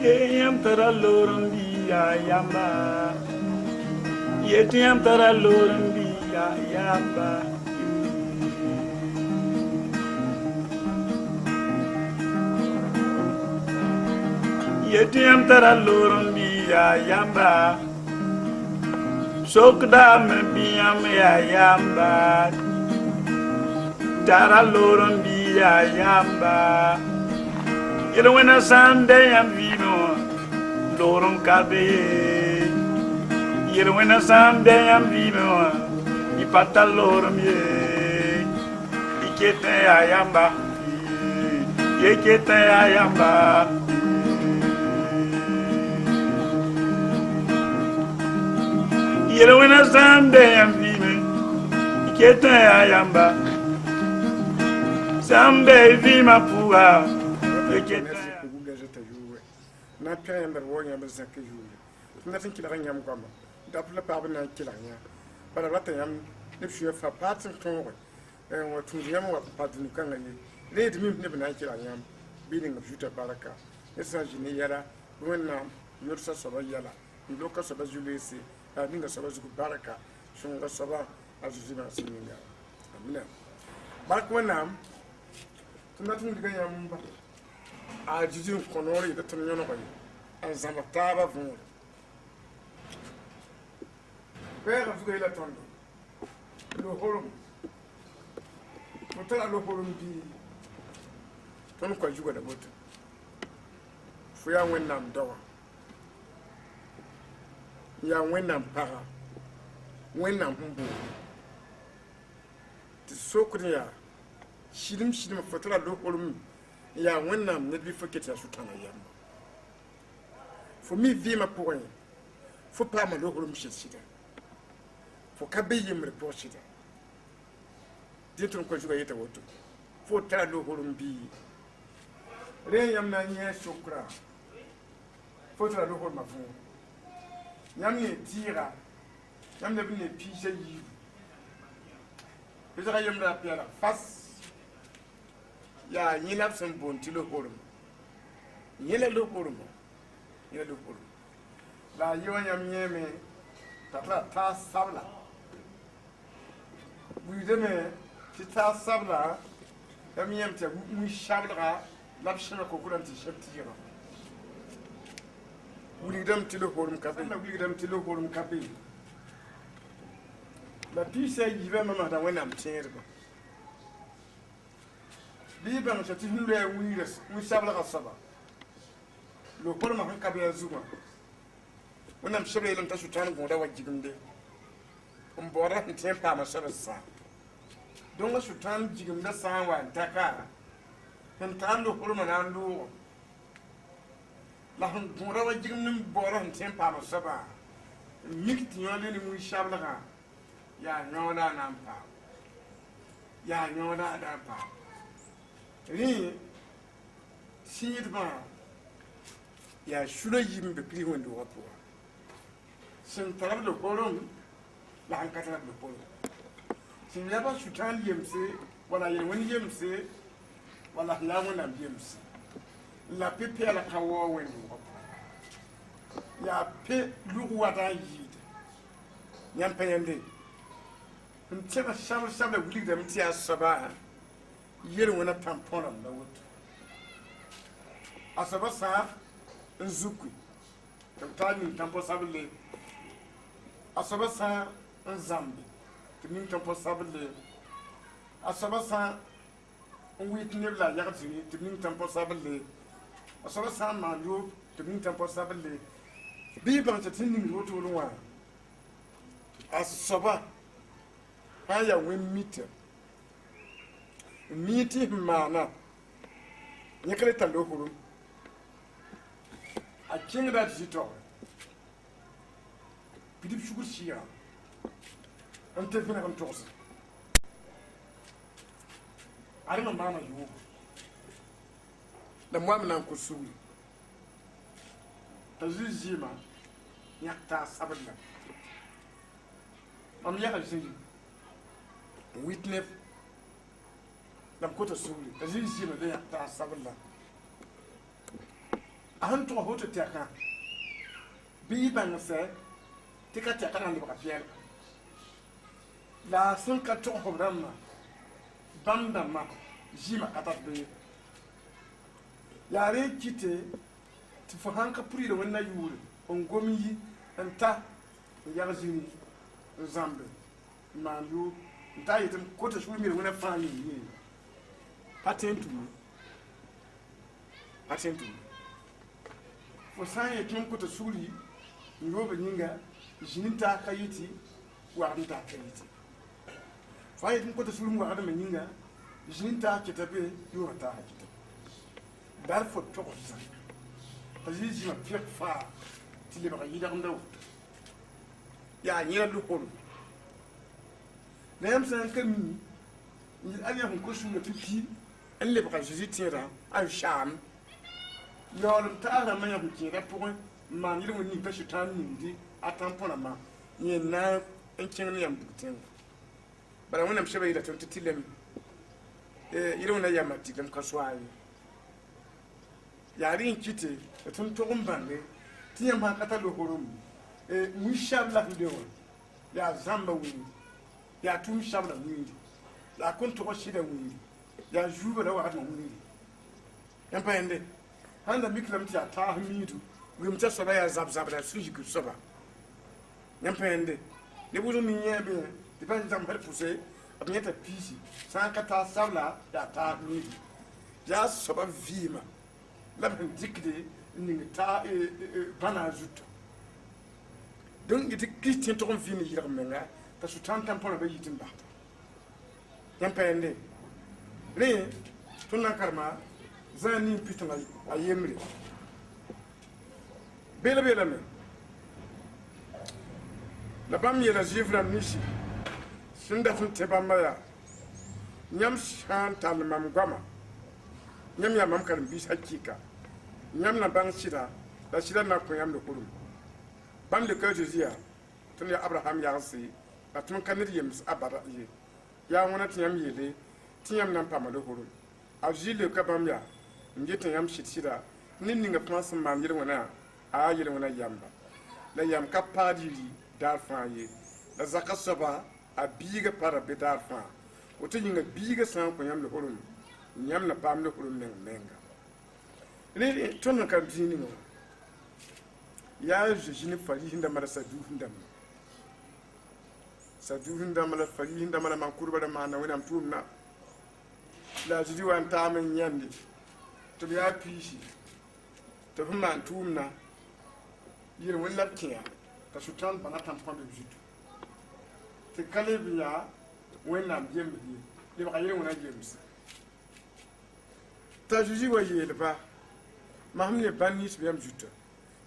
Yem tara lorundi ya yamba. Yem tara lorundi ya yamba. Yem tara lorundi ya yamba. Sokda me biyam ya yamba. Tara lorundi ya yamba. Yere wena sande yam vino lorum kabe. Yere wena sande yam vino I pata lorum ye. Ikete ya yamba. Ikete ya yamba. Yere wena sande yam vino Ikete ya yamba. Sambe vima pua. Na pia yamber wo yamber zakki yule na tin kila yam goma da pula pa na kila nya para rata yam ne fiye fa patin tongo wa tun yam wa patin kan ne le de mim ne na kila yam bidin ga futa baraka esa jini yara wonna yorsa soba yala loka soba julesi ta dinga soba zuku baraka shun ga soba azuzina sininga amina baraka wannan tun diga yam ba a jijin konori da tun yana bai an zama taba vun pera fuga ila tondo lo horum mutala lo horum bi ton ko juga da botu fu ya wennam dawa ya wennam para wennam humbu ti sokriya shidim fatara lo horum ya wennam ne bi fokete su tana yam fo mi vi ma point fo pa ma lo horum shida fo kabe yimre po shida ditun ko juga yeta woto fo tara lo horum bi re yam na nye shukra fo tara lo horum fu yam ne tira yam ne bi ne pije yi bisa yam na piara fas ya nyina sen bonti lo horum nyele lo horum la yo nyam nyeme ta sabla bu deme ti ta sabla yam nyem te mu shabla la bshina ko kuran ti shabti yara wuli dam ti lo horum kabe na wuli dam ti lo horum kabe la pisa yive mama da wenam tierba bi ban sa tin le wiras mu sabla ka saba lo por ma kan kabe zuma wannan shabe lan ta su tan goda wajigin de on bora tin pa ma shabe sa don ga su tan jigin da sa wa taka kan tan lo por ma nan lo la han goda wajigin nim bora tin pa ma saba mikti yole ni mu sabla ka ya nyoda nan pa ya nyoda da pa ni sinidma ya shura yimbe kri wonde wapo sin tarab lo kolon la an katara lo kolon sin yaba shutan yemse wala yen woni yemse wala la wona yemse la pepe la kawo wonde wapo ya pe lu wada yide nyam payende nteba shabla wuli da mtiya saba yere wona tampona na woto asaba sa nzuku tani tampo sabile asaba sa nzambi tini tampo sabile asaba sa witne la yagti tini tampo sabile asaba sa malu tini tampo sabile bi ban ta tini woto ruwa asaba haya wen miti mana nyekale talo huru a king da jito bidip shukur shiya ante fina kan tos ari ma mama yu da mwa mna ko suli tazizima yakta saballa am yakal sinji witness lam kota suli tazizima da yakta saballa han to hoto teka bi ban se tika teka nan ba piel la sun ka to hobramma banda ma jima katat be yare kite ti fo hanka puri de wonna yuri on gomi yi enta yar jini zambe mandu nta yitum ko ta shumi wona fami ni patentu fo sanye tum ko ta suri nyobe nyinga jininta kayiti wa nta kayiti fa yitum ko ta suri mu adama nyinga jininta kitabe yo ta hakita dar fo to ko sa ta jiji ma pek fa ti le ba yida ndaw ya nyira lu ko na yam san kami ni ali hon ko sulu pipi en le ba jiji tira an sham yolum ta ara manya ko kira pour man yiri woni ba shitan ni di atampona ma ni na en kin ni am butin bara wonam shaba ida to tilem yiri wona yama tilem ka swai yari kite tun to gumbange tiyam ba kata lo horum mu shabla hidewa ya zamba windi ya tum shabla windi la kun to shida windi ya juba da wa windi yan pa ende handa miklam ti ata hamidu wimta soba ya zab da suji ku soba yan pa ende ne buzo mi yebe di ban jam har puse abnyata pisi san kata sabla ya ta hamidu ya soba vima la ban dikde ni ta bana zuto donc ite christian to kon fini yira menga ta su tantam pona ba yitin ba yan pende re tunna karma zani pitana ayemre bela me la bam yela jivra nishi sunda tun teba maya nyam shantal mam gama nyam ya mam karim bis hakika nyam na bang sida la sida na ko yam de kurum bam le ka jizia tun ya abraham ya si atun kanir yems abara ye ya wona tiyam yele tiyam nan pama de kurum a jile ka bam ya ngete yam shitira nin ninga pense mam yele wona a yele wona yamba la yam ka padiri dar fa ye la zakasaba a biga para be dar fa woto yinga biga san ko yam le kurum nyam na pam le kurum menga ne ton kan dini mo ya jini fari hinda mara sadu hinda mara fari hinda mara man kurba da mana wani amtumna la jidi wan ta men yandi to ya pishi to ma amtumna yir wala kiya ta sutan bana tan pande jitu te kale biya wena jembi le ba yire wona jems ta jiji wa yele ba mahamne banis biyam jitu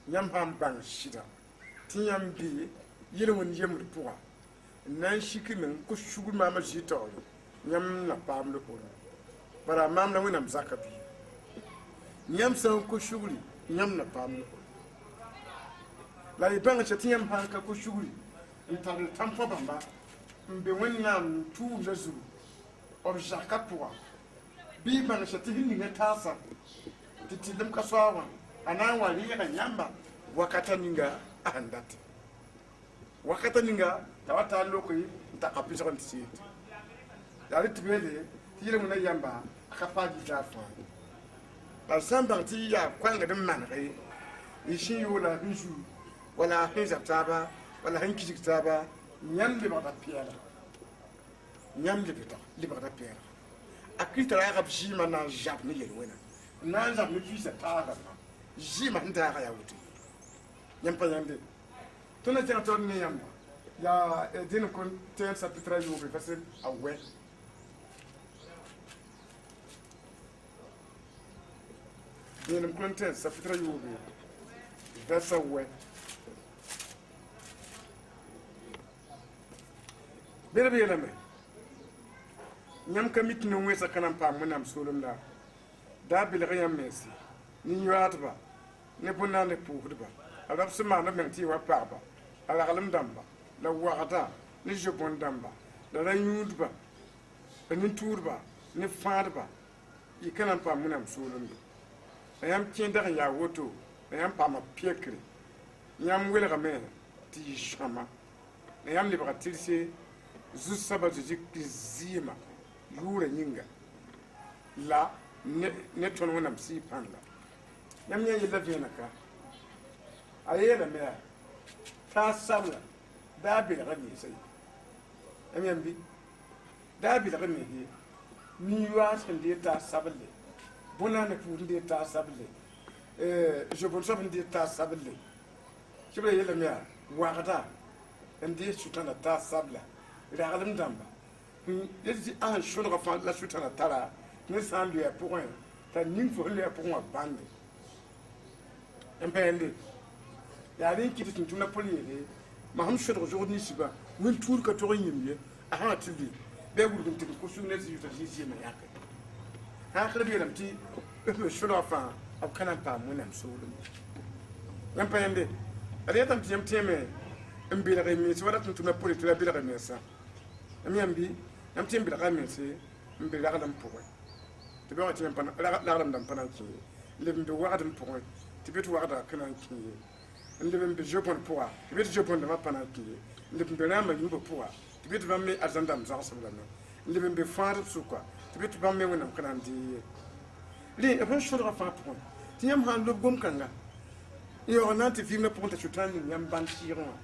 nyam ham bang shida tiyam bi yele won yemur puwa nan shiki men ko shugul mama jito nyam na pam le ko bara mam na wonam zakabi nyam san ko shuguli nyam na pam le ko la ibanga chatiyam hanka ko shuguli intar tampo bamba mbe wonnam tu nazu ob jakapuwa bi banga chatihi ni tasa titilim kaswawa ana wali ya nyamba wakata ninga andati wakata ninga tawata lokoyi takapisa kon tisi dari tibele tire mun yamba akapaji tafa la samba ti ya kwanga de manre ishi yola hishu wala hinza taba wala hinki taba nyambe bata piela nyambe bita libata piela akita ya kapshi mana japni yelwena na japni fisa taga jima nda ya wuti nyampa yande tuna tena ton ne yamba ya din kon ten sa pitra yo be facile awe din kon ten sa pitra yo be that's awe bere na me nyam kamit no wesa kanam pa munam solum da bil gayam mesi ni yuatba ne bunna ne puhudba arab sima na menti wa paba ala galam damba la wagata ni jobon damba la ranyudba ni turba ni fadba ikana pa munam solum yam kẽndg n yaa woto la yãmb paama pɛkre yãmb welgame tɩ yɩ shãma la yãmb lebga tɩrse zu-soaba zozi zɩɩma yʋʋra yĩnga la ne tõnd wẽnnaam sɩɩ pãn la yãmb yã yella vẽenã ka a yeelame yaa taa sabla daa belga neesa ye yãmb yãmb bɩ daa belg nees ye nin-yoaas sẽn dee taa sablle bõn-naanda puus n dee taa sablle zobon-soab n dee taa sablle kɩbra yeelame yaa wagda n dee sʋtãna taa sabla raglem dãmba a sẽn sõdga fãa la sʋtãna tara ne sã n loɛɛ pʋgẽ t'a ning fo sẽn loɛɛ pʋgẽ wã bãnde n pɛɛnde yaa rẽ n kɩt tɩ tʋmda pʋr yeele ma sẽn sõdg zog ninsiba wẽn-tuur ka tog n yĩm ye a sã tɩ le bɩ a wurg n tɩg n kʋsg ne tɩ yʋta zɩɩma yãke sãakr b yeelame tɩ b sõdga fãa b ka na n paam wẽnnaam soolem yãmb pɛɛnde ad yetame tɩ yãmb tẽeme n belg y mees wala tɩ tʋmda pʋre tɩ la belg y meesã yãmb yãmb bɩ yãmb tɩ n belga a meese n be raglem pʋgẽ tɩ bɩ wã tɩ raglem dãmb pa na n kẽ ye n leb n be wagdem pʋgẽ tɩ bɩ tɩ wagda ka na n kẽ ye n leb n be zobõn pʋga tɩ bɩ tɩ zobõndãmbã pa na n kẽ ye n leb n be rãmbã yũubã pʋga tɩ bɩ tɩ bãmb me arzãn dãmb zagsb lame n leb n be fãadb sʋka tɩ bɩ tɩ bãmb me wẽnnaam ka na n dee ye rẽ b sẽn sõdga fãa pʋgẽ tɩ yãmb sã n lob gom-kãnga n yaoog na n tɩ vɩɩmdã pʋgẽ t'a sʋtãan ning yãmb bãnd sɩɩgẽ wã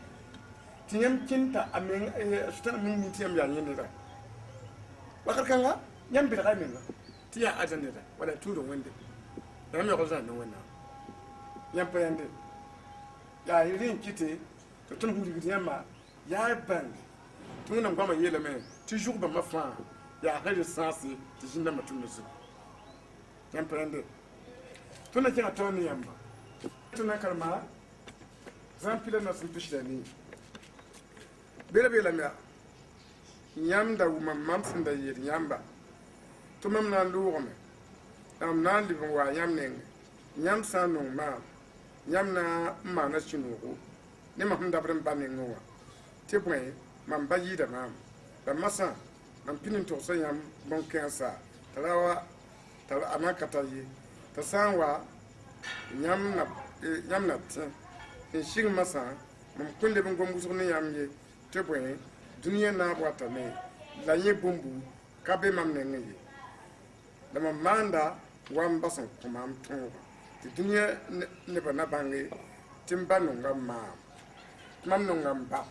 tɩ yãmb kẽnd t'a sʋtãan meng ning tɩ yãmb yaa yẽ neda wakr kãnga yãmb belga y menga tɩ yaa aza neda wala tũudã wẽnde yãmb yaoog zãnd ne wẽnnaam yãmb pa yãnde yaa rẽ n kɩte tɩ tõnd sẽn ligd yãmba yaa bãng tɩ wẽnnaam goamã yeelame tɩ zug bãmbã fãa yaa sẽn sãase tɩ zĩn-dãmbã tʋmda zugu yãmb pa yãnde tõnd na kẽngã taoor ne yãmba tõnd na karema zãn-pila na sẽn pisda ne bela beelame yaa yãmb da wʋma mam sẽn da yeel yãmba tɩ mam na n loogame la mam na n leb n waa yãmb nengẽ yãmb sã n nong maam yãmb na n maana sũ-noogo ne mam sẽn dabd n ba nengẽ wã tɩ bõe mam ba yɩɩda maam la masã mam pĩnd n togsa yãmb bõn-kãensa t'a ra wa a na ka tar ye t'a sã n wa yãmb na tẽ n sig masã mam kõn leb n gom wʋsg ne yãmb ye tɩ bõe dũniyã naab watame la yẽ bũmbu ka be mam nengẽ ye la mam maanda wa n bas n kõ maam tõoga tɩ dũniyã nebã na bãnge tɩ m ba nonga n maam tɩ mam nonga n ba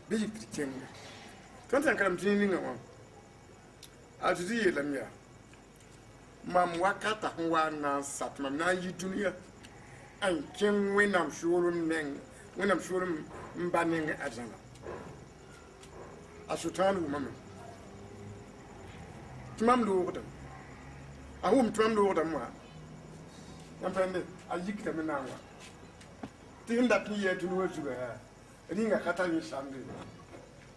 bɩ yik tɩ kẽnga tõnd sẽn karem tɩ ningã wã a tɩ tɩ yeelame yaa mam wakata sẽn wa n na n sa tɩ mam na n yi dũniyã n kẽng wẽnnaam soolem neng wẽnnaam soolem n ba nengẽ a zãla a sʋtãan wʋmame tɩ mam loogdame a wʋm tɩ mam loogdame wã yãmb pãnde a yikdame na n wa tɩ sẽn dat n yɩa dũni wã zugã ringa ka tar yẽ-sãmde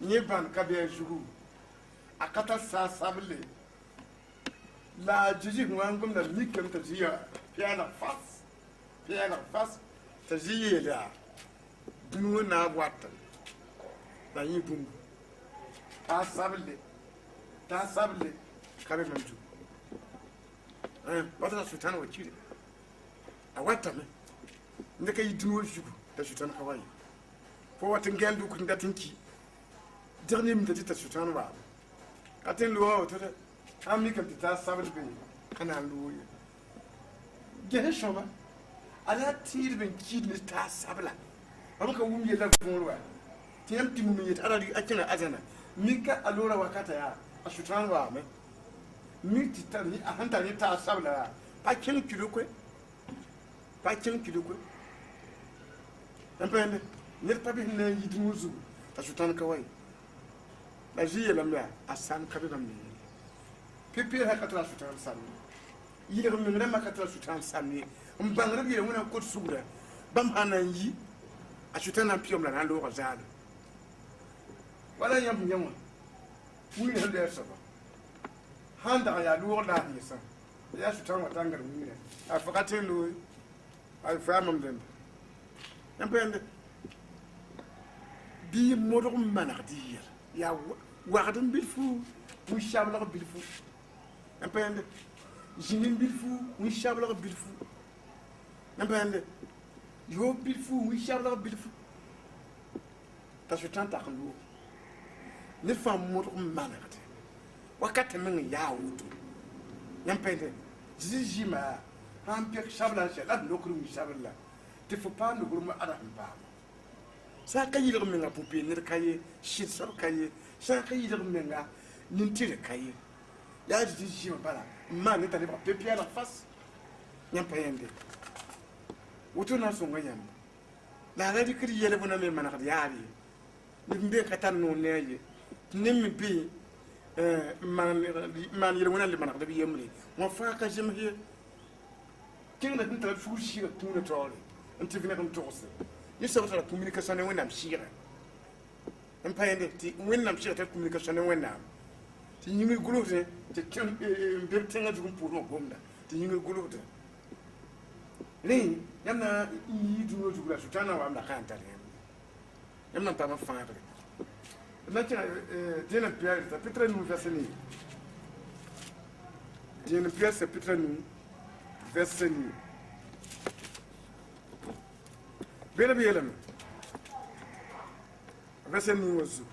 yẽ bãnd ka bɩ a zugu a ka tar saa-sable la a zezi sẽn wa n gomda mikame t'a zɩ yaa pɛɛlg fas t'a zɩ yeel yaa dũni wã naab watame la yẽ bũmbu taa sablle ka be mam zugu wata la sʋtãan wa kire a watame n ka yɩ dũni wã zugu t'a sʋtãan ka wa ye fo wat n gãn dʋk n dat n ki deg ne minta tɩ t'a sʋtãan waame ka tɩ n loa woto dɛ sãn mikame tɩ taa sabl be ka na n loog ye gese sõma a la tɩɩdb n kiid ne taa sabla mam ka wʋm yella võor wa tɩ yãmb tɩ mum n yet a kẽna azãna mika a loora wakata yaa a sʋtãan waame mik tɩ a sẽn tar ne taa sabla yaa pa kẽng kilokue yãmb pa yẽnde ned pa bɩ sẽn na n yɩ dũni zugu t'a sʋtãan ka wa ye la zɩ yeelame yaa a sãn ka be mam ne ye pe-peesã ka tara sʋtãan sam ye yɩlg meng rãmbã ka tara sʋtãan sam ye n bãngr b yeela wẽna kot sugra bãmb sã n na n yi a sʋtãan na n pɩyam la na n looga zaale wala yãmb yẽ wã wĩnã sẽn lɛɛ soaba sãn dag n yaa loog laas yesã yaa sʋtãan wa tãngr wĩnã a fa ka tẽ loog a faa mam dẽnde yãmb pa yẽnde bɩ modg n manegd yɛl yaa wagd n bilfu wĩ-sablg bilfu yãmb pa yẽnde jinin bilfu wi shabla bilfu nambande yo bilfu wi shabla bilfu ta chutan ta khlu ne fam mo manakate wakati min ya wutu nambande jijima han pek shabla shala lokru shabla te faut pas nous gourma ara mba sa kayir min ga pupi ne kaye shit sar kaye sa kayir min ga nintire kaye ya jijima bala man ne tali ba pepi à la face nyampayende wutu na songa yam la ga dikri yele bona me manakade yaari ni mbe katan no neye nimmi bi man yele wona le manakade bi yemri mo fa ka jemhe kina tinta fu shira tuna tole anti vina kam tose ni sa wata communication ne wona shira nyampayende ti wona shira ta communication ne wona ti nyimi gulude ti tem mbir tenga dugum pour no gomda ti nyimi gulude ni yamna yi duno dugula sutana wa amda kan tare yamna ta ma faare na ti dina pierre ta petra nu verseni dina pierre se petra nu verseni bela bela verseni wazu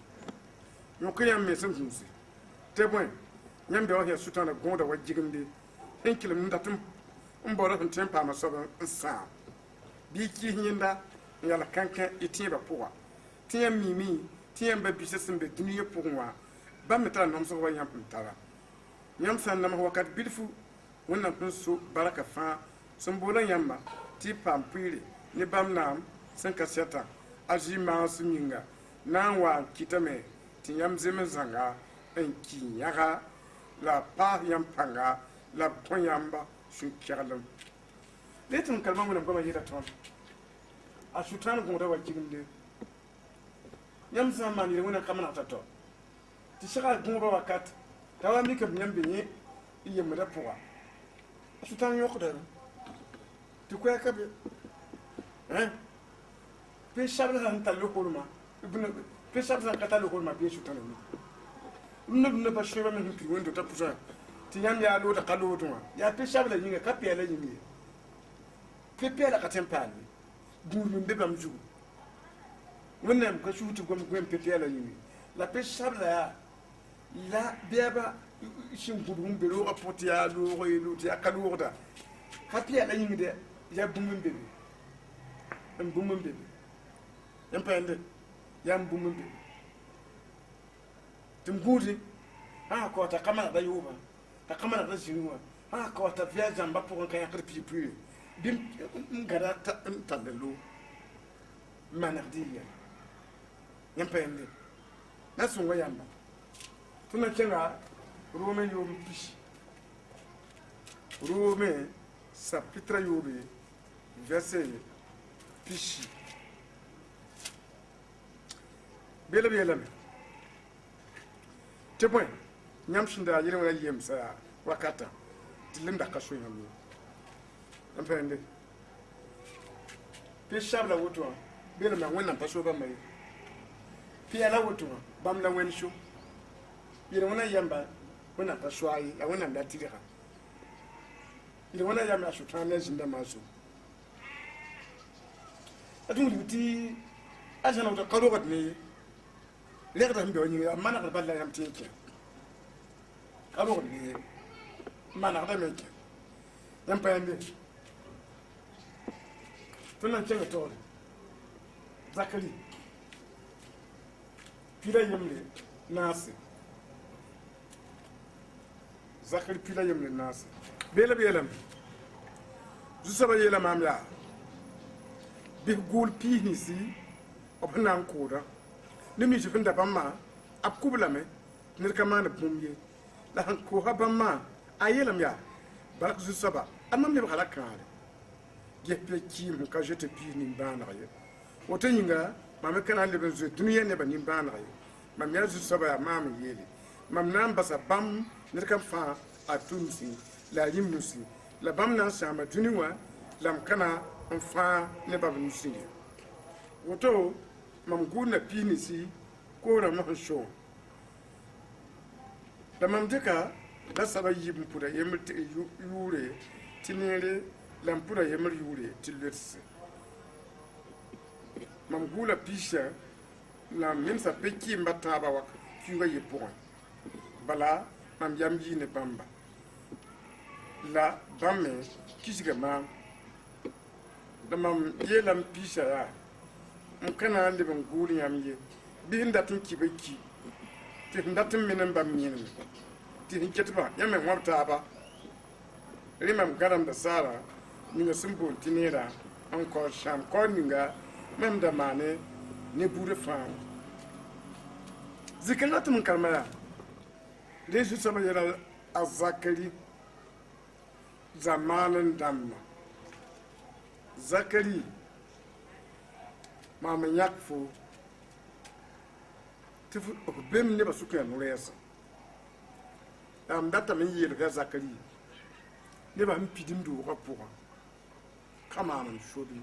yo kiyam me sun hunsi te bon nyambe wa ya sutana gonda wa jigimde en kilim ndatum mbora hun tempa ma soba nsa bi ki hinda yala kankan itiba poa tiya mimi tiya ba bisesim be duniya poa ba metra nom so wa yam tara yam san nam wakat bilfu wonna so baraka fa sombola yamba ti pampire ni bamnam san kaseta aji ma suminga nan wa kitame ti yam zeme zanga en kinyaga la pa yam panga la ponyamba su kyalam letun kalma mun goma yida ton a sutan go da wajin de yam zamani wona kamana tato ti shaka go ba wakat tawa mi kam nyam benye iye mada poa sutan yok da ti ko yakabe pe shabla han talo kolma ibn pe shabla kan talo kolma pe sutan ni ne ba sheba min ki wendo ta pusa ti yam ya lo da kalo to ya pe shabla yinga ka pe la yinga pe la ka tempani dur min be bam jugu wannan ka shuti gom pe la yinga la pe shabla ya la beba shin gudum be lo apoti ya lo ko yelu ti akalu da ka pe la yinga de ya bumun be en bumun be yam pende yam bumun be timgudi ko ta kamana da yuba ta kamana da jinuwa ko ta via jamba pour kan yakr pipi bim ngara ta tandelo manardiya yampende na sunga yamba tuna kenga rome yom pishi rome chapitre yobe verset pishi bela te point nyam shinda yele wala yem sa wakata tilinda kasho yamlo ampende pe shabla woto bela ma wonna pasho ba mai pe ala woto bam la wen sho yele wona yamba wona pasho ai la wona da tilira yele wona yamba sho tana jinda maso adun biti ajana woto qalo gat ne legda mbe woni mana ko balla yam tinki abo ni mana da meke yam payande tunan cenge to zakari pila yamle nasi zakari pila yamle nasi belam jusaba yela mamya bi gol pini si obnan koda nimi je finda bamma ab kublame nirkamana bumye la han ko habamma ayelam ya barak jusaba amam ne bala kare gepe kim ka jete pini bana ye woto yinga mame kana le bezo duniya ne bani bana ye mam ya jusaba ya mam yele mam nan basa bam nirkam fa atunsi la yimnusi la bam nan sama duniwa lam kana fa ne babnu sinye woto mam guna pini si ko na ma sho da mam deka la saba yibn pura yemr tɩ yuure tɩ neere la n pura yemr yuure tɩ loetse mam gʋʋla piisa la mensa pe kɩɩmba tãaba wa kiuga ye pʋgẽ bala mam yam yiine bãmba la bãmb me kisga maam la mam yeelame piisa yaa n ka na n leb n gʋʋl yãmb ye bɩ sẽn dat n kiba ki tɩ sẽn dat n men n bãmb yẽneme tɩ sẽn ketba yã me wãb taaba rẽ mam gãdamda saara ninga sẽn boond tɩ neera n kao sãam kao ninga mam da maane ne buudã fãa zikr la tɩ m karema yaa rẽ zu-soabã yɛla a zakari zamaan n dãmba zakari maam n yãk fo tɩ f bem nebã sʋk yaa no-rɛɛsa la m datame n yeelga zakari nebã n pidim doogã pʋgã ka maan n sobi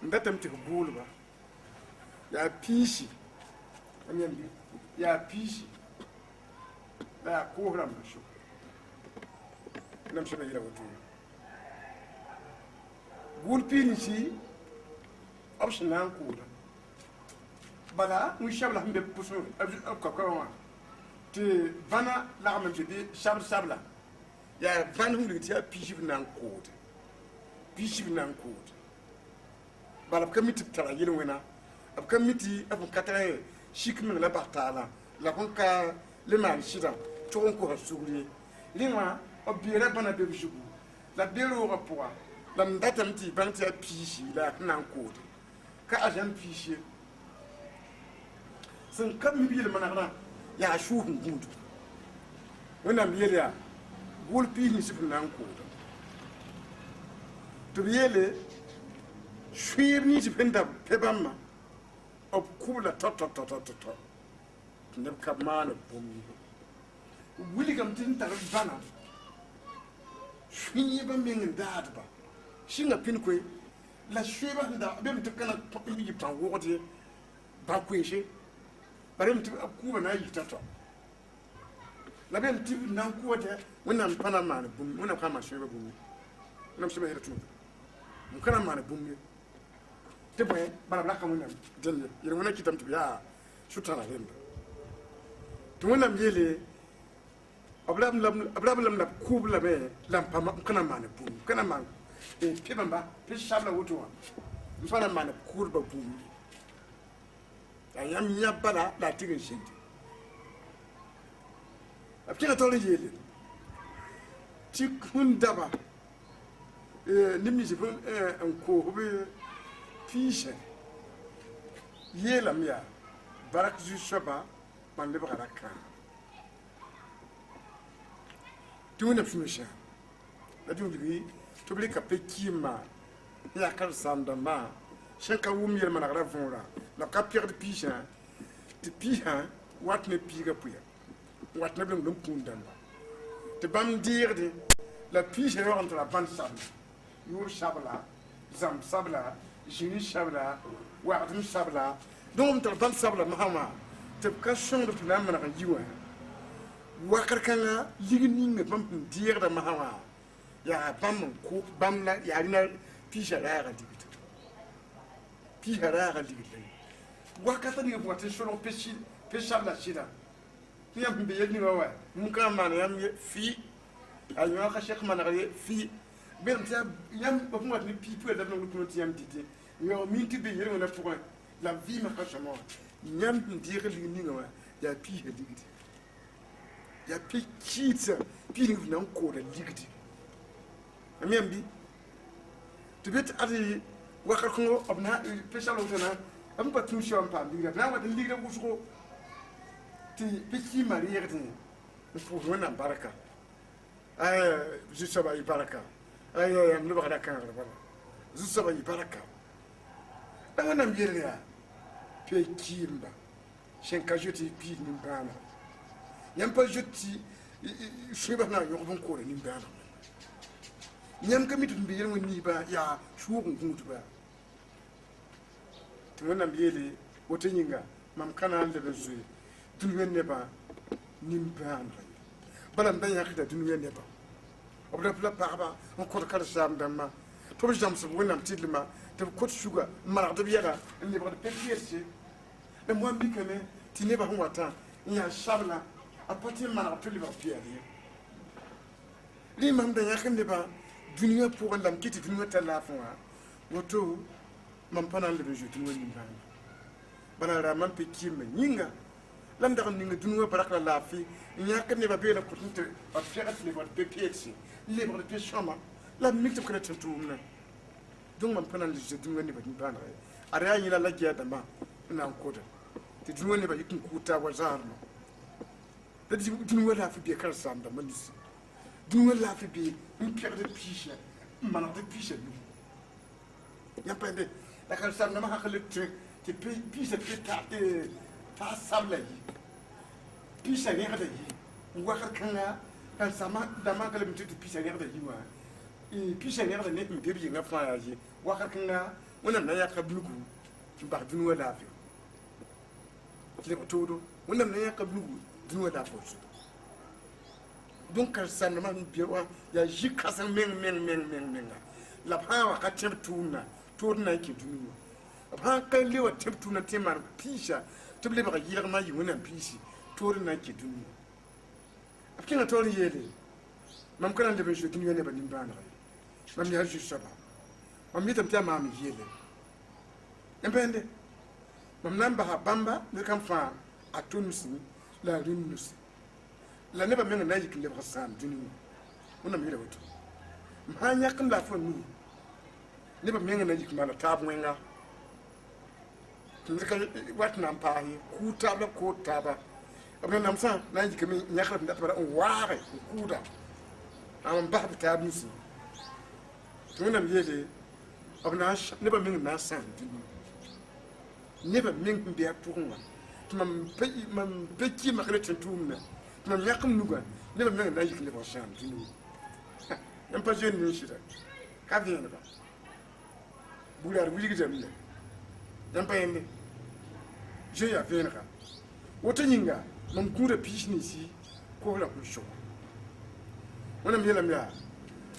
n datame tɩ f gʋʋlba yaa piisi yaa piisi la yaa koos rãmba so nam sẽba yɩla woto gʋʋl piis ninsi b sẽn na n koosda bala wĩ-sabla sẽn be pʋsẽ b ka-koɛɛgã wã tɩ vãna lagm n be bɩ sabl-sabla yaa vãn sẽn wilg tɩ yaa piisi b na n koode piisi b na n koode bala b ka mi tɩ b tara yel-wẽna b ka mi tɩ b ka tara sik meng la bas taalã la b ka le maan sɩdã tʋg n kosa sugr ye rẽ wã b beera bãna be b zugu la be roogã pʋga la m datame tɩ y bãng tɩ yaa piisi la yaa sẽn na n koode ka a zãn piis ye sẽn ka mi b yel-managrã yaa sʋʋs n gũudu wẽnnaam yel yaa gʋʋl piis nins b na n kooda tɩ b yeele sũyẽb nins b sẽn da pe bãmba b kubla tɔ tɩ neb ka maana bũmb wilgame tɩ n tar b vãna sũyẽbã meng n daadba sɩnga pĩn koe la sũyẽbã sẽn da bem tɩ b kana yɩ pãn wʋgd ye bã-koeese barem tɩ b kuuba na n yɩ tɔ la bem tɩ b na n kuwdɛ wẽnnaam pa na n maan bũmb wẽnnaam ka n maan sũyẽbã bũmb wẽnnaam sẽba yɛla tũuda m ka na n maan bũmb ye tɩ bõe bala b raka wẽnnaam dẽn ye yel wẽna kɩtame tɩ b yaa sʋ-tãra rẽmba tɩ wẽnnaam yeele b rab lame la b kʋʋb lame la m ka na n maan bũmb ka na n maan pe bãmba pe sabla woto wã m pa na n maan b kʋʋdbã bũmb ye yaa yãmb yã bala la a tɩg n sẽnde b kẽga taoor n yeele tɩ sẽn daba neb nins n koosb piisã yeelame yaa barak zu-soabã mam lebga ra kãa tɩ wẽnnaam sũna sã la tɩ wilgi tɩ b rɩka pe kiimã n yaa karen-sãam-dãmbã sẽn ka wʋm yel-managrã võorã la b ka pɛgd piisã tɩ piisã wat ne piigã pʋya n wat neb lengd n pũun dãmba tɩ bãmb deegde la piisã yaoog n tara bãnd sabla yʋʋr sabla zãmb sabla zĩri sabla wagdem sabla donc m tara bãnd sabla masã wã tɩ b ka sõngd tɩ na n maneg n yi wã wakr kãngã lig ninga bãmb sẽn deegda masã wã yaa bãmb n ko bãmb la yaa rẽna piisã raaga ligd piisã raaga ligd la wakata ninga bõa tɩ solg pe sabla sɩda tɩ yãmb sẽn be yel ninga wa m ka n maan yãmb ye fɩ a yõ ka sek manegr ye fɩ bem tɩ yãmb b wat ne pii pʋya dab nong tʋm tɩ yãmb dɩte yõ min tɩ be yel-wẽna pʋgẽ la vɩɩmã ka sõma wã yãmb sẽn deeg lig ninga wã yaa piisã ligde yaa pe kiidsã piis ning na n kooda ligde a me bɩ tɩ be tɩ ad wakr kõngo b na pe sabla wotona b n pa tũu sɛoa n paam ligra b na n wat n ligra wʋsgo tɩ pe kiimã reegdẽ n pʋʋs wẽnnaam barka zu-soabã y barka yam lebga ra kãagr bala zu-soabã y barka la wẽnnaam yell yaa pe kiimba sẽn ka zoe tɩ piis nimbãaneg yãmb pa zoe tɩ sũyẽbã na n yõgb n koora nimbãaneg yãmb ka mi tɩ tɩ n be yel-wẽn niisbã yaa sʋʋg n gũudbã tɩ wẽnnaam yeele woto yĩnga mam ka na n leb n zoe dũniyã nebã nimbãaneg bala n da yãkda dũniyã neba b la b la pagba n kõd karsaam dãmbã tɩ b zãmsb wẽnnaam tɩdlmã tɩ b kõt suga n manegd b yɛga n lebgd pe-peelse la moa mikame tɩ nebã sẽn watã n yaa sabla a pa tɩ n maneg tɩ lebg pɛɛl ye rẽ mam da yãk nebã dũniyã pʋgẽ la m kɩ tɩ dũniyã tar laafẽ wã woto mam pa na n leb n zoe dũniyã nimbãanega bala ra mam pe-kɩɩmã yĩnga la m dag n ninga dũniyã bark la laafɩ n yãk nebã beela kõt n tɩ b pɛgs tɩ lebgd pe-peelse lebgd pe-sõma la m mik tɩ b kẽna tẽn-tʋʋmdã donc mam pa na n le zoe dũniyã nebã nimbãanega ye ad yaa yẽla la gɛa dãmbã n na n koda tɩ dũniyã nebã yik n kʋʋ taab wa zãadmã la dũniyã laafɩ bee karsaam dãmbã nisi dũniyã laafɩ bee n pɛgd piisã n manegd piisã nugu yãmb pa ẽnde la karsaam dãmbã sãk le tẽ tɩ piisã taa sabla yi piisã rẽgda yi wakr kãnga karsaamã dãmbã ka leb n tɩ tɩ piisã rẽgda yi wã piisã rẽgda ne n beb yɩngã fãa yaa ye wakr kãnga wẽnnaam na yãka bunugu n bag dũniyã laafɩ tɩ leb toodo wẽnnaam na yãka bunugu dũniyã laafɩ woto donc karsaam dãmbã n be wã yaa zi-kãseng menga la b sã n wa ka tẽb tʋʋmdã tood na n kẽ dũniyã b sã n ka le wa tẽb tʋʋmdã tɩ maan piisã tɩ b lebg yɩlgmã yɩ wẽnnaam piisi tood na n kẽ dũniyã b kẽngã taoor yeele mam ka na n leb n zoe dũniyã nebã nimbãanega ye mam yaa zu-soaba mam yetame tɩ yaa maam yeele n bẽnde mam na n basa bãmba ned kam fãa a tʋmsẽ la a rũnnusẽ la nebã meng na n yik n lebg sãam dũniyã wẽnnaam yeela woto m sã n yãk n la fo nugu nebã meng na n yik n maana taab wẽnga tɩ ned ka wat na n paas ye kʋʋ taab la kood taaba b nanamsã na n yikame yãkra tɩ dat bala n waage n kʋʋda n bas b taab nusẽ tɩ wẽnnaam yeele nebã meng na n sãam dũniyã nebã meng n be a pʋgẽ wã tɩ mam pe-kɩɩmã ka le tẽn-tʋʋmdã tɩ mam yãk m nugã nebã meng na n yik n lebg sãam dũniyã yãmb pa zoe nin sɩda ka vẽenega bular wilgdame yãmb pa yẽnde zoe yaa vẽenega woto yĩnga mam kũuda piis ninsi kosla kʋl-sʋgɔ wẽnnaam yeelame yaa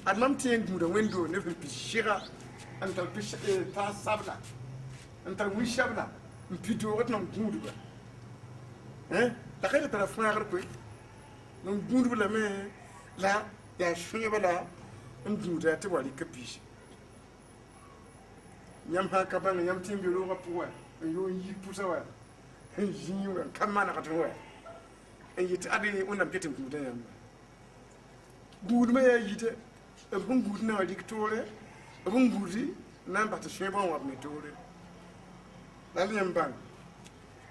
ad mam tẽ n gũuda wẽndo neb sẽn pis sɩga n tar taa sabla n tar wĩ-sabla n pi doog tɩ mam gũudba la ka yetɩ tara fãagr koe mam gũudb lame la yaa sõeba la n gũuda tɩ wa rɩka piise yãmb sã n ka bãng yãmb tɩ n be roogã pʋgã n yoo n yik pʋsa wa n zĩig wa n ka manegd wa n yetɩ ad wẽnnaam ket n gũuda yãmba gũudmã yaa yita b sẽn gũud na wa rɩk toore b n gũudi na n bas tɩ sõebã n wa b me toore la d yãmb bãng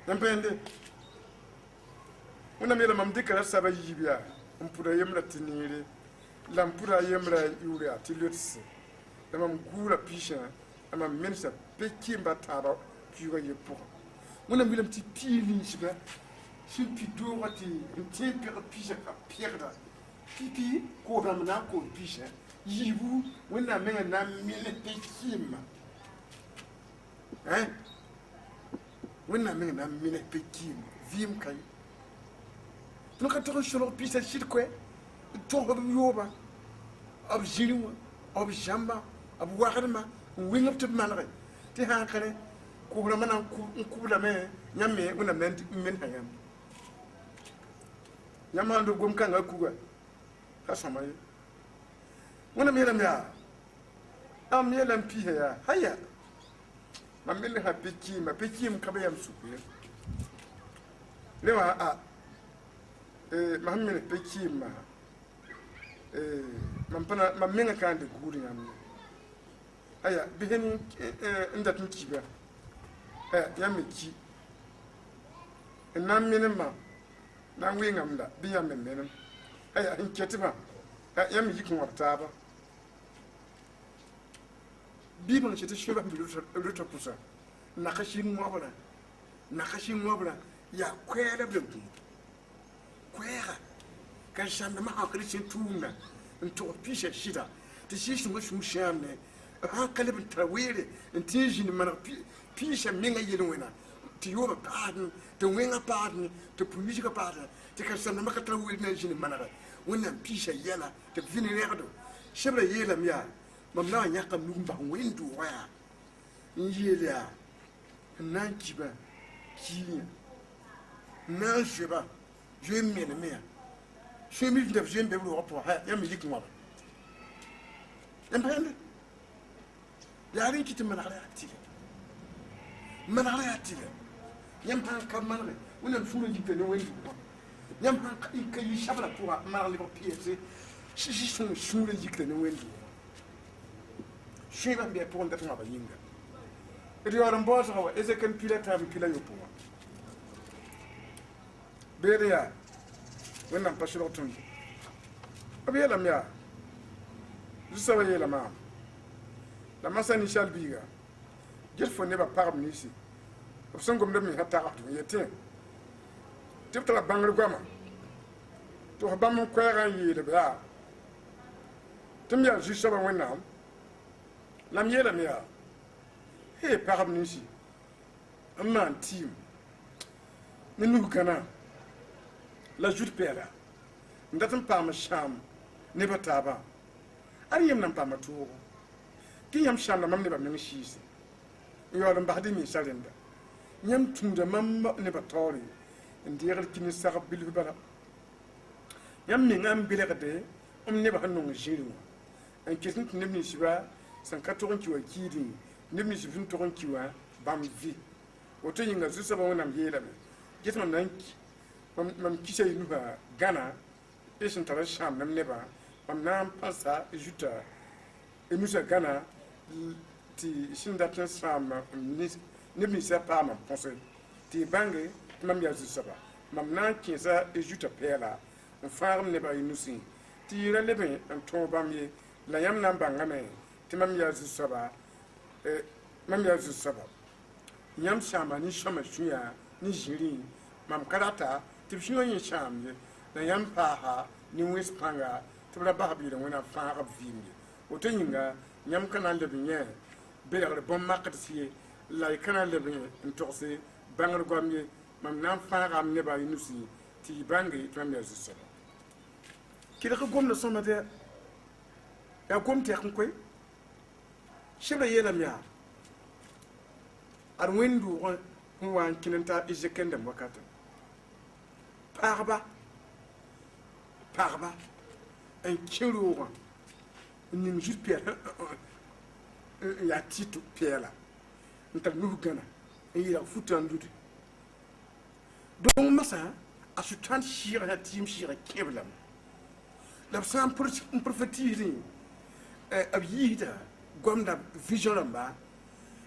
yãmb pa yẽnde wẽnnaam yeela mam dɩka ra saba yiib yaa n pʋda yembra tɩ neere la n pʋda yembra yʋʋr yaa tɩ lotse la mam gʋʋra piisã la mam mensa pe-kɩɩmba taaba piuugã ye pʋgã wẽnnaam yeelame tɩ pii ninsba sẽn pi doogã tɩ n tẽen pɛg piisã ka pɛgda pipi koosdãmb na n koos piisã yiibu wẽnnaam mengã na n mene pe-kɩɩmba wẽnnaam mengã na n mene pe-kɩɩmba vɩɩm ka ye tɩ ka tog n solg piisã sɩd koɛ tog b yooba b zĩrẽ wã b zãmba b wagdmã n wɩng b tɩ b manege tɩ sã n kãre koosdãmbã na n kublame yãmb me wẽnnaam na n mensa yãmb yãmb sã n do gom-kãngã kuga ka sõma ye wẽnnaam yeelame yaa am yeela n piisã yaa haya mam mensa pe-kɩɩmã pe-kɩɩm ka ba yam suk ye le wã mam mene pe-kɩɩmã mam menga ka n de gũud yãmb ye aya bɩ n dat n kiba yãmb me ki n na n menemã na n wɩɩngamda bɩ yãmb me menem aya n ketbã yãmb me yik n wa b taaba bɩɩbã n sɩ tɩ sõebã sẽn be rota pʋsa naka sɩng wãbrã yaa koɛɛla b la gũud koɛɛga karsaamdãmbã sã n ka le sẽn tʋʋmdã n tog piisã sɩda tɩ sɩɩsẽngã sũ-sãamne b sã n ka leb n tara weere n tɩ n zĩnd maneg piisã mengã yel-wẽna ti yoba paadni to wenga paadni to pumiji ka paadni te ka sanna maka tra wil na jini manara wannan pisha yana te vini redo shebra yela miya mam na nya kam nugum ba wendu waya yela nan kiba kinya nan sheba je me ne me je mi de je be lo pour ha ya mi dikwa empende yarin kiti manara atile manara atile yam han kam manare wonam furo jikte ne wendu yam han kai shabla pour manara ko piese si son furo jikte ne wendu sheba be pour ndata ba yinga edi waram bosa wa ezekan pilata bi pila yopo bere ya wonam pashiro tun abiyela mya zusawa yela ma la masani shalbiga jel fo ne ba parm nisi of sangom de mi hatta atu yete tibta bangre goma to ba mo ko ran yi de ba tum ya zusawa wonam lam yela mya he parm nisi amma team minu kana la jut pera ndatam pam sham ne bataba ariyam nam pam tuwo ki yam sham na mam ne ba min shisi yo dum bahdi mi salenda nyam tunda mam ne batori ndigal kini saga bil bala yam mi ngam bilegde ne ba hanu ngiru en kisin ne mi shiba san katoron kiwa kidi ne mi shifin toron kiwa bam vi oto yinga zusa ba wonam yela me gitman nan mam kisay nuba gana esin tara sham nam neba mam nam pasa juta emusa gana ti sindatna sam ne mi sa pa mam ponse ti bange mam ya zusaba mam nan kinsa juta pela on farm neba inusi ti relebe en to bamye la yam nan bangame ti mam ya zusaba mam ya zusaba nyam shama ni shama shuya ni jiri mam karata ti fino yin shamye na yam paha ni wis panga to la babi de wona fa rab vimye o to yinga nyam kana le binye be le bon makati la kana le binye ntorse bangar gomye mam nan fa ram ne ba yunusi ti bangi to am yazusa ki da ko gomna soma de ya gomte kan koy shibla yelam ya ar wendu wan kinanta ijekende wakata parba en kiro ni juste pierre ya titu pierre la nta nu gana e ya futan dudu donc masa a sutan shira ya tim shira keblam la sam prophétise abiyida gomda vision lamba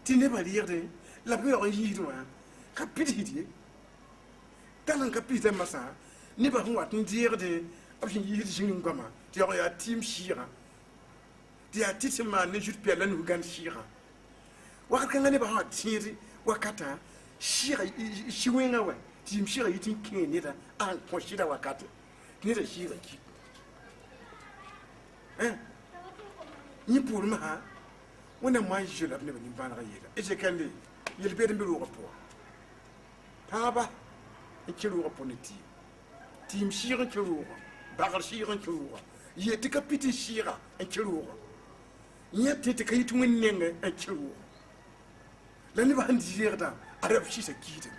ti ne ba lire la peur yidwa kapiti talan kapita masa ni ba wat ndire de abin yidi jinin goma ti ya tim shira ti ya titima ne jut pe lan ugan shira wa kan ne ba ha tiri wakata shira shiwenga wa tim shira yitin kin ne da an ko shira wakata ne da shira ki ni pour ma wona moi je la ne ba ni ban ra yida e je kan le yel be de mbiro ko paba kiro poniti tim shira kiro bagar shira kiro yeti kapiti shira kiro yeti te kayitu nenge kiro la ni ba ndirda arab shi sa kidi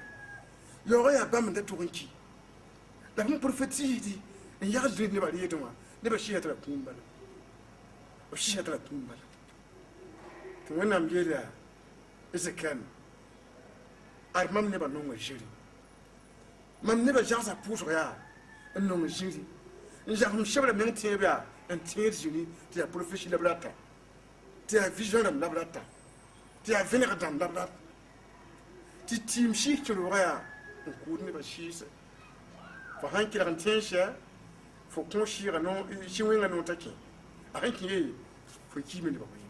yo ya ba man da turinki la mun prophétie ya de ne ba yeduma ne ba shi ta tumbala o shi ta tumbala to wannan biyada izakan armam ne ba non shiri man ne ba jasa pour ya non jiri njahum shabla men tiebia en tier jini ti a professionnel blata ti a vision de blata ti a venir dans blata ti tim shi ki roya ko ne ba shi se fa hanki ran tiensha fo kon shi non shi wenga non taki a hanki yi fo ki me ne ba yi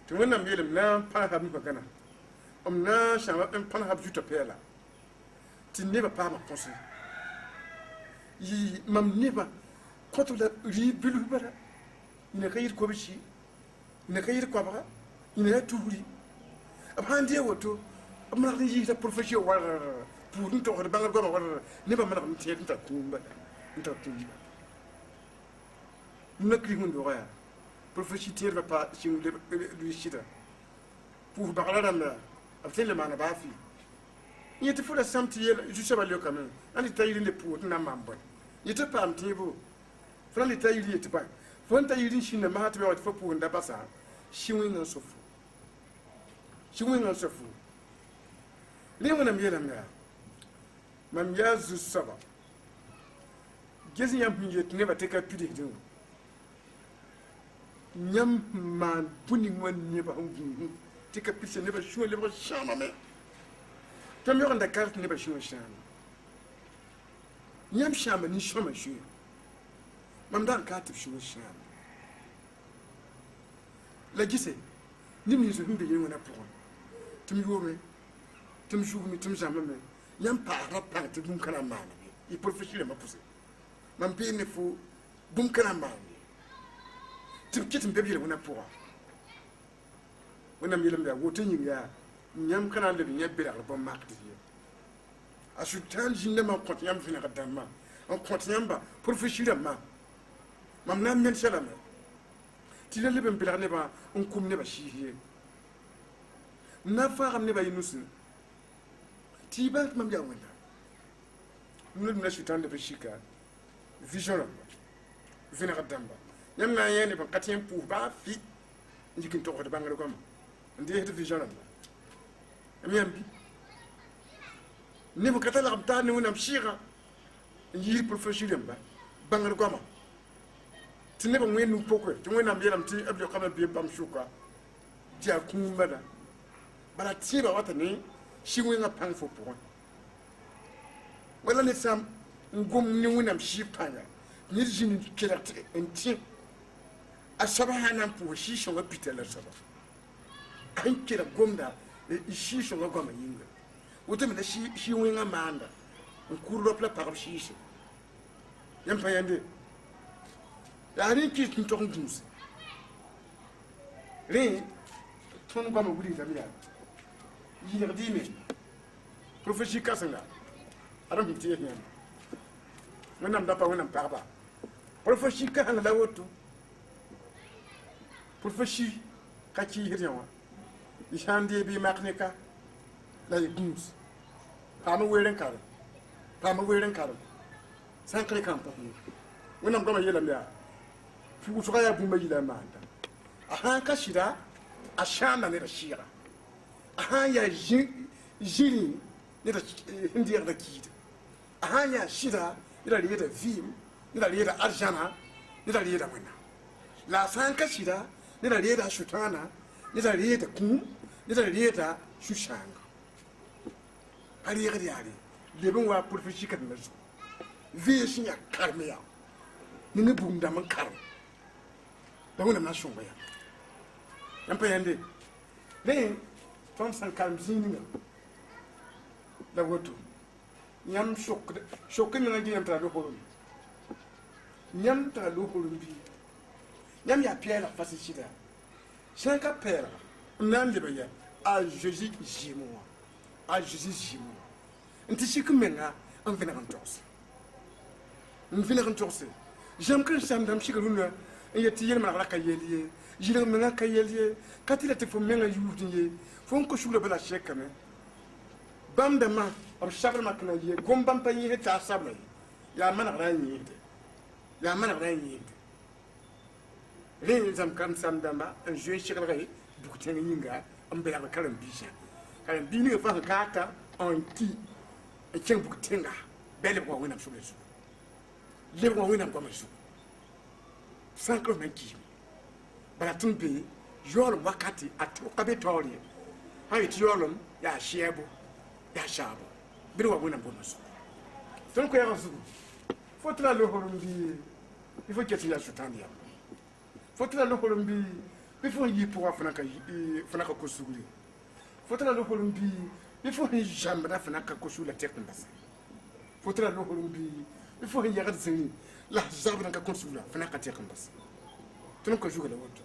to wannan bilim na pa ha mi bagana na shama en pan ha juta pela ti ne ba pa ma ponse yi mam ne ba koto la ri bilu bara ne kayir ko bishi ne kayir ko ba ne turi abande woto amna ni ta profession war pour nto ko bangal go war ne ba mana nti nta kumba nta kumba nakri hun do ya profession tier ba pa ci lu shida pour bagala na aftel mana ba fi yete fo da samti yel ju seba le quand même ani tayiri le pour na mambo yete pam tibo fran le tayiri yete ba fon tayiri shin na ma hatbe wa fo pour nda basa shiwin na sofu shiwin na sofu le wona mi yelam ya mam ya zu saba gezi yam mi yete ne ba te ka pidi de nyam man buni won ne ba ngi te ka pisse ne ba shu le ba shama me tam yo nda carte ne ba shu shama nyam shama ni shama shu mam dan carte shu shama la gise ni mi zo himbe yin wona pour tum yome tum shugumi tum jama me nyam pa rapa te bum kana mana i professionnel ma pousse mam pe ne fo bum kana mana tum kitum bebe wona pour wona mi lam da woto yin ya nyam kana le nya be da bon marque a sultan jinne ma compte yam fina kadama on compte yamba professionnel ma mam na men salama ti le ben bilar ne ba on kum ne ba shihiye na faram ne ba yunusu ti ba mam ya wala nu na sultan de bashika vision vina kadamba yam na yene ba katien pour ba fi ndikin to ko de bangal ko ndi het vision am yam bi ne ba katala abta ne wona mshira yi professionnel ba bangal ko ma tine ba ngwe nu pokwe to ngwe na mbiela mti abyo kama bi bam shuka dia kumbada bala tiba wata ni shingwe nga pang fo po wala ne sam ngom ni wona mshipanya ni jini kelate enti asaba hanan po shi shonga pitela saba an kira gomda shi shonga goma yinga wote me shi wenga manda nkurlo pla par shi yam payande ari ki tun tong dums re ton ba mo gudi tamia yi rdi me profesi kasanga aram ti yen menam da pa wonam parba profesi ka hanga la woto profesi ka ci hiryawa ishande bi makneka la dums pa mo weren kar sankre kan pa wonam goma yela mia fu so ya bumba yila manda aha ka shira ashana ne rashira aha ya jiri ne da hindiyar da kid aha ya shira ila riya da vim ila riya da arjana ila riya da wana la san ka shira ila riya da shutana ila riya da kun ila riya da shushanga ari ya ari lebin wa profesi kan nazo vi shi ya karmiya ni ne bunda man karmi da wona na shonga ya yampa yande le fam san kalm zini da woto nyam shok ni na jiyam ta do holum nyam ta do holum bi nyam ya piela fasi shida shanka pera nan de baya a jeji jimo nti shikumenga an vena kan tos jam kan sam dam shikaruna yeti yel ma ka yeliye jile menga ka yeliye katila te fo menga yudiye fon ko shula bala shekame bam de ma ar shabal ma kana ye gombam pa yi ta sabla ya mana rani ren zam kan sam damba en jeu shikal gai dukten yinga am bela karam bisha karam bini fa kaka on ti e chen buktenga bele ko wona shule su le ko wona ko ma su sanko menki bara tumbe yolum wakati atu abetori ha iti yolum ya shebo ya shabo biri wa wona bonus ton ko ya rasu fotra lo horumbi il faut que tu ya sutania fotra lo horumbi il faut y pour afana ka kosuguli fotra lo horumbi il faut y jamba afana ka kosula tekmbasa fotra lo horumbi il faut y yagat zini la zabna ka kosula afana ka tekmbasa ton ko jugala woto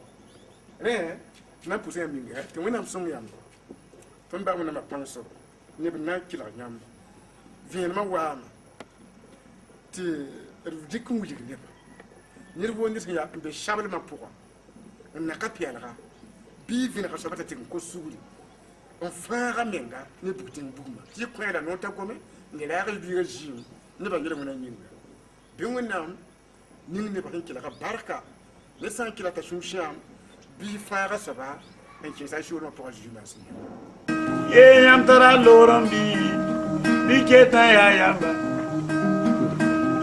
re na pousse minga te wona msong yam fõn ba wẽnnaamã pãng sob neb na n kɩlg yãmb vẽenemã waame tɩ d dɩk n wilg neba ned wõnd sẽn yaa n be sablmã pʋgã n naka pɛɛlga bɩ vẽnega soaba t'a tɩg n kos sugri n fãaga menga ne bug-tɩng bugmã tɩ yɩ kõela noog t'a gome ne raag biiga zĩim nebã yel wẽna yĩnga bɩ wẽnnaam ning nebã sẽn kelga barka ne sã n kɩla t'a sũ-sãam bɩ fãaga soaba n kẽesa soolmã pʋgã zĩimã sẽn ye yam tara loram bi ketan ya yamba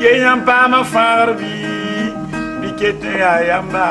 ye yam pa ma far bi ketan ya yamba